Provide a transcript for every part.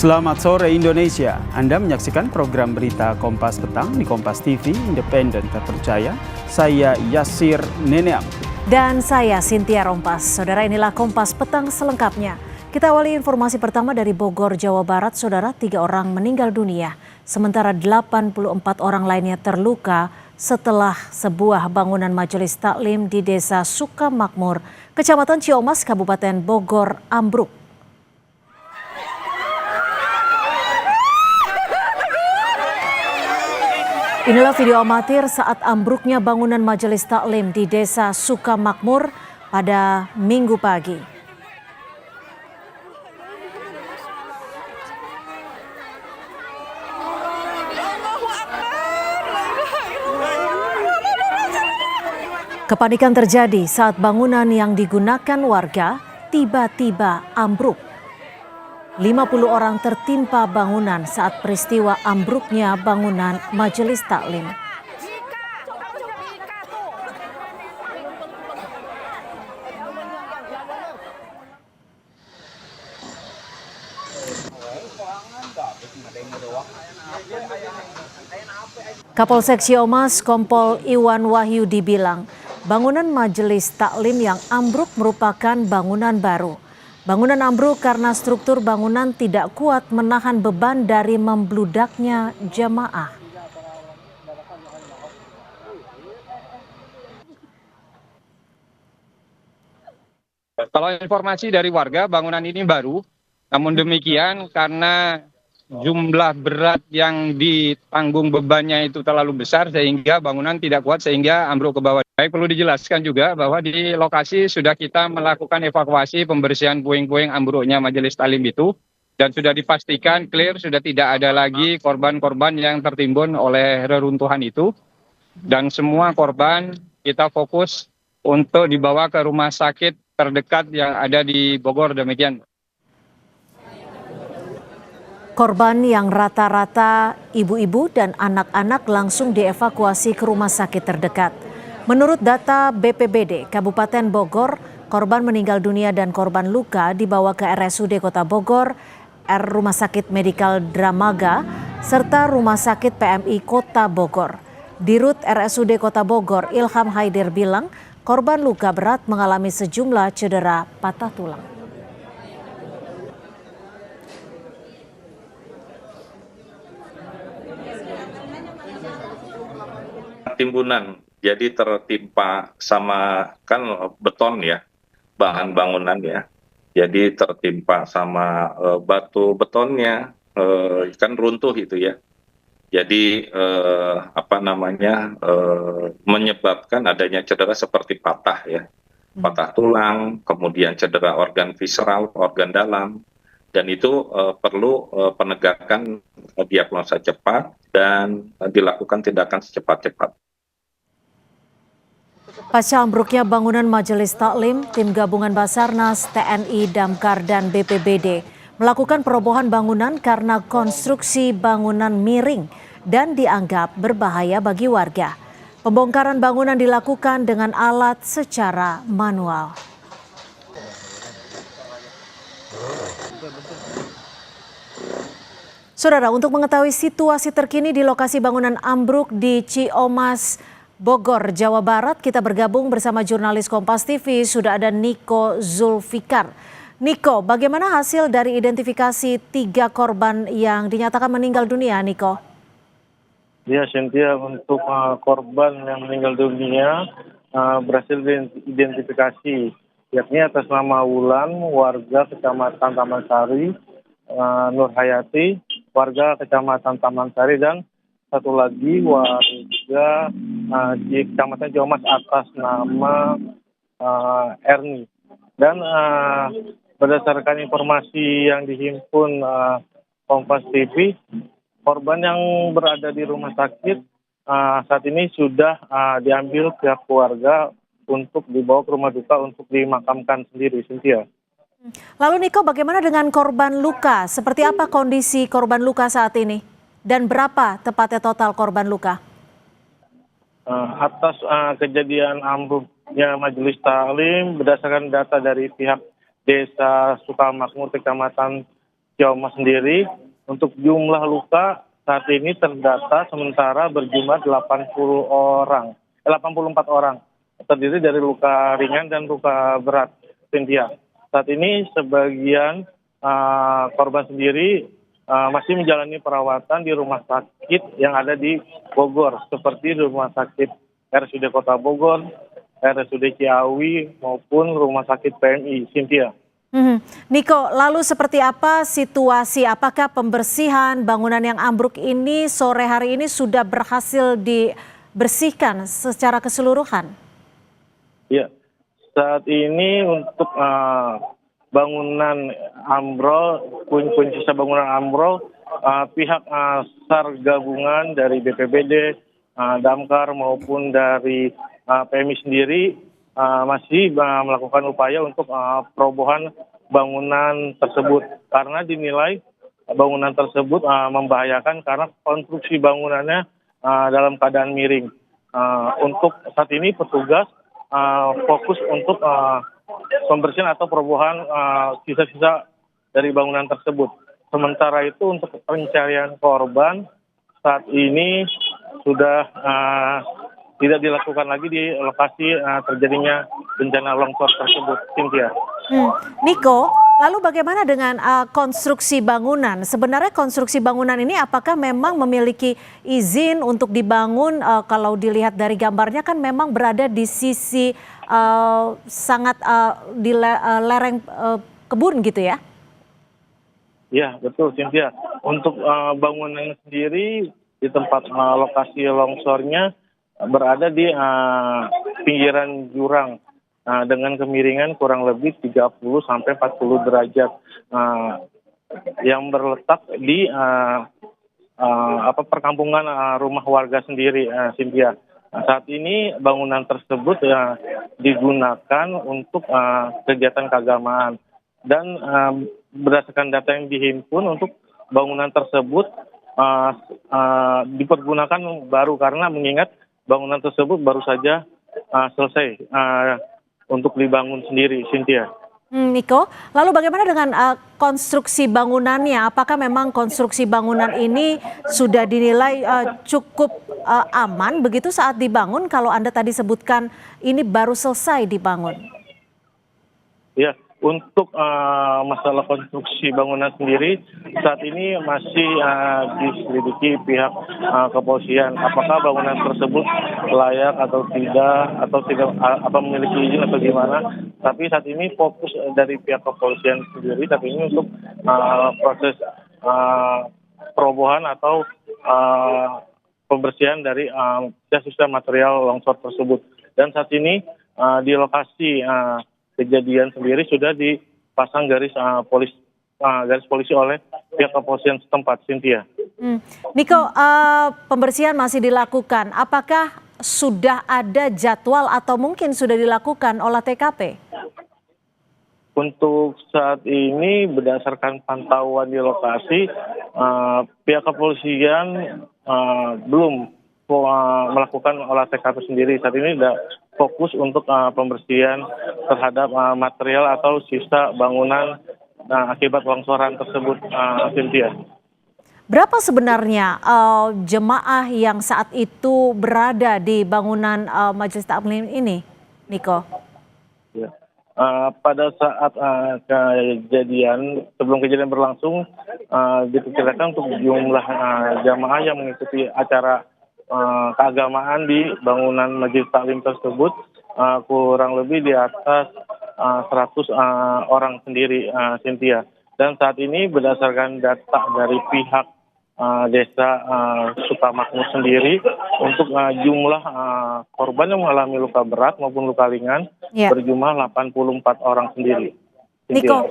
Selamat sore Indonesia. Anda menyaksikan program berita Kompas Petang di Kompas TV, independen terpercaya. Saya Yasir Neneam. Dan saya Cynthia Rompas. Saudara, inilah Kompas Petang selengkapnya. Kita awali informasi pertama dari Bogor, Jawa Barat. Saudara, 3 orang meninggal dunia, sementara 84 orang lainnya terluka setelah sebuah bangunan majelis taklim di Desa Sukamakmur, Kecamatan Ciomas, Kabupaten Bogor, ambruk. Inilah video amatir saat ambruknya bangunan majelis taklim di Desa Sukamakmur pada Minggu pagi. Kepanikan terjadi saat bangunan yang digunakan warga tiba-tiba ambruk. 50 orang tertimpa bangunan saat peristiwa ambruknya bangunan majelis taklim. Kapolsek Ciomas Kompol Iwan Wahyudi bilang, bangunan majelis taklim yang ambruk merupakan bangunan baru. Bangunan ambruk karena struktur bangunan tidak kuat menahan beban dari membludaknya jamaah. Kalau informasi dari warga, bangunan ini baru. Namun demikian, karena jumlah berat yang ditanggung bebannya itu terlalu besar sehingga bangunan tidak kuat sehingga ambruk ke bawah. Baik, perlu dijelaskan juga bahwa di lokasi sudah kita melakukan evakuasi pembersihan puing-puing ambruknya majelis taklim itu dan sudah dipastikan clear, sudah tidak ada lagi korban-korban yang tertimbun oleh reruntuhan itu, dan semua korban kita fokus untuk dibawa ke rumah sakit terdekat yang ada di Bogor. Demikian. Korban yang rata-rata ibu-ibu dan anak-anak langsung dievakuasi ke rumah sakit terdekat. Menurut data BPBD Kabupaten Bogor, korban meninggal dunia dan korban luka dibawa ke RSUD Kota Bogor, Rumah Sakit Medikal Dramaga, serta Rumah Sakit PMI Kota Bogor. Dirut RSUD Kota Bogor, Ilham Haidir bilang, korban luka berat mengalami sejumlah cedera patah tulang. Timbunan, jadi tertimpa sama kan beton ya, bahan bangunan ya, jadi tertimpa sama batu betonnya, kan runtuh itu ya, jadi menyebabkan adanya cedera seperti patah ya, patah tulang, kemudian cedera organ visceral, organ dalam, dan itu perlu penegakan diagnosa cepat dan dilakukan tindakan secepat-cepat. Pasca ambruknya bangunan majelis taklim, tim gabungan Basarnas, TNI, Damkar, dan BPBD melakukan perobohan bangunan karena konstruksi bangunan miring dan dianggap berbahaya bagi warga. Pembongkaran bangunan dilakukan dengan alat secara manual. Saudara, untuk mengetahui situasi terkini di lokasi bangunan ambruk di Ciomas, Bogor, Jawa Barat, kita bergabung bersama jurnalis Kompas TV, sudah ada Niko Zulfikar. Niko, bagaimana hasil dari identifikasi 3 korban yang dinyatakan meninggal dunia, Niko? Ya, Cynthia, untuk korban yang meninggal dunia berhasil diidentifikasi, yakni atas nama Wulan, warga Kecamatan Taman Sari, Nur Hayati, warga Kecamatan Taman Sari, dan satu lagi warga di Kecamatan Ciomas atas nama Erni. Dan berdasarkan informasi yang dihimpun Kompas TV, korban yang berada di rumah sakit saat ini sudah diambil pihak keluarga untuk dibawa ke rumah duka untuk dimakamkan sendiri, Cynthia. Lalu Niko, bagaimana dengan korban luka? Seperti apa kondisi korban luka saat ini? Dan berapa tepatnya total korban luka? Atas kejadian ambruknya majelis taklim, berdasarkan data dari pihak Desa Sukamakmur, Kecamatan Ciamas sendiri untuk jumlah luka saat ini terdata sementara berjumlah 84 orang, terdiri dari luka ringan dan luka berat, Cynthia. Saat ini sebagian korban sendiri masih menjalani perawatan di rumah sakit yang ada di Bogor, seperti di rumah sakit RSUD Kota Bogor, RSUD Ciawi, maupun rumah sakit PMI, Cynthia. Niko, lalu seperti apa situasi? Apakah pembersihan bangunan yang ambruk ini sore hari ini sudah berhasil dibersihkan secara keseluruhan? Ya, saat ini untuk bangunan ambrol, puing-puing sisa bangunan ambrol, pihak SAR gabungan dari BPBD, Damkar maupun dari PMI sendiri masih melakukan upaya untuk perobohan bangunan tersebut karena dinilai bangunan tersebut membahayakan karena konstruksi bangunannya dalam keadaan miring. Untuk saat ini petugas fokus untuk pembersihan atau perobohan sisa-sisa dari bangunan tersebut. Sementara itu untuk pencarian korban saat ini sudah tidak dilakukan lagi di lokasi terjadinya bencana longsor tersebut, Cynthia. Niko, lalu bagaimana dengan konstruksi bangunan? Sebenarnya konstruksi bangunan ini apakah memang memiliki izin untuk dibangun? Kalau dilihat dari gambarnya kan memang berada di sisi sangat di lereng kebun gitu ya? Ya, betul, Cynthia. Untuk bangunan sendiri di tempat lokasi longsornya berada di pinggiran jurang dengan kemiringan kurang lebih 30 sampai 40 derajat yang berletak di perkampungan rumah warga sendiri, Cynthia. Saat ini bangunan tersebut digunakan untuk kegiatan keagamaan dan berdasarkan data yang dihimpun untuk bangunan tersebut dipergunakan baru karena mengingat bangunan tersebut baru saja selesai untuk dibangun sendiri, Cynthia. Niko, lalu bagaimana dengan konstruksi bangunannya? Apakah memang konstruksi bangunan ini sudah dinilai cukup aman begitu saat dibangun? Kalau Anda tadi sebutkan ini baru selesai dibangun. Ya, untuk masalah konstruksi bangunan sendiri saat ini masih diselidiki pihak kepolisian apakah bangunan tersebut layak atau tidak apa memiliki izin atau gimana. Tapi saat ini fokus dari pihak kepolisian sendiri saat ini untuk proses perobohan atau pembersihan dari sisa material longsor tersebut. Dan saat ini di lokasi kejadian sendiri sudah dipasang garis polisi oleh pihak kepolisian setempat, Cynthia. Niko, pembersihan masih dilakukan. Apakah sudah ada jadwal atau mungkin sudah dilakukan olah TKP? Untuk saat ini berdasarkan pantauan di lokasi, pihak kepolisian belum melakukan olah TKP sendiri. Saat ini sudah fokus untuk pembersihan terhadap material atau sisa bangunan akibat longsoran tersebut, Cynthia. Berapa sebenarnya jemaah yang saat itu berada di bangunan Majelis Taklim ini, Niko? Ya. Pada saat sebelum kejadian berlangsung, diperkirakan untuk jumlah jamaah yang mengikuti acara keagamaan di bangunan Majelis Taklim tersebut kurang lebih di atas 100 orang sendiri, Cynthia. Dan saat ini berdasarkan data dari pihak desa Sukamakmur sendiri untuk jumlah korban yang mengalami luka berat maupun luka ringan berjumlah 84 orang sendiri. Niko,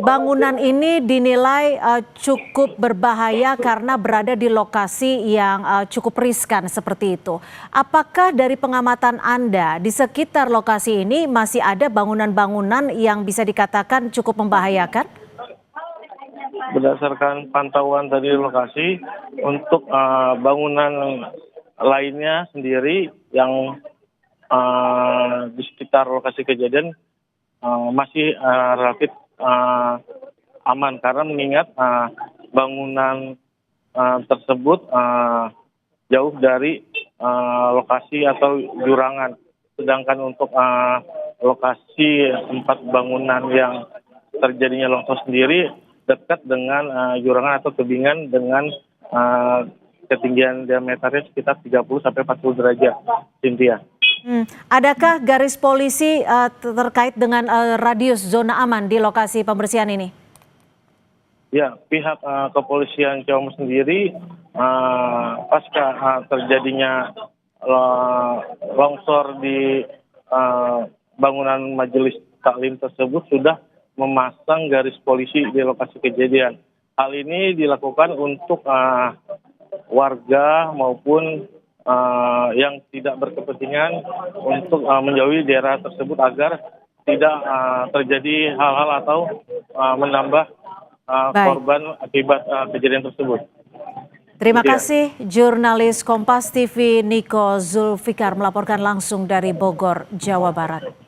bangunan ini dinilai cukup berbahaya karena berada di lokasi yang cukup riskan seperti itu. Apakah dari pengamatan Anda di sekitar lokasi ini masih ada bangunan-bangunan yang bisa dikatakan cukup membahayakan? Berdasarkan pantauan dari lokasi, untuk bangunan lainnya sendiri yang di sekitar lokasi kejadian masih relatif aman karena mengingat bangunan tersebut jauh dari lokasi atau jurangan. Sedangkan untuk lokasi tempat bangunan yang terjadinya longsor sendiri dekat dengan jurangan atau tebingan dengan ketinggian diameternya sekitar 30 sampai 40 derajat, Cynthia. Adakah garis polisi terkait dengan radius zona aman di lokasi pembersihan ini? Ya, pihak kepolisian Ciamis sendiri pasca terjadinya longsor di bangunan majelis taklim tersebut sudah memasang garis polisi di lokasi kejadian. Hal ini dilakukan untuk warga maupun yang tidak berkepentingan untuk menjauhi daerah tersebut agar tidak terjadi hal-hal atau menambah korban akibat kejadian tersebut. Terima kasih jurnalis Kompas TV Niko Zulfikar melaporkan langsung dari Bogor, Jawa Barat.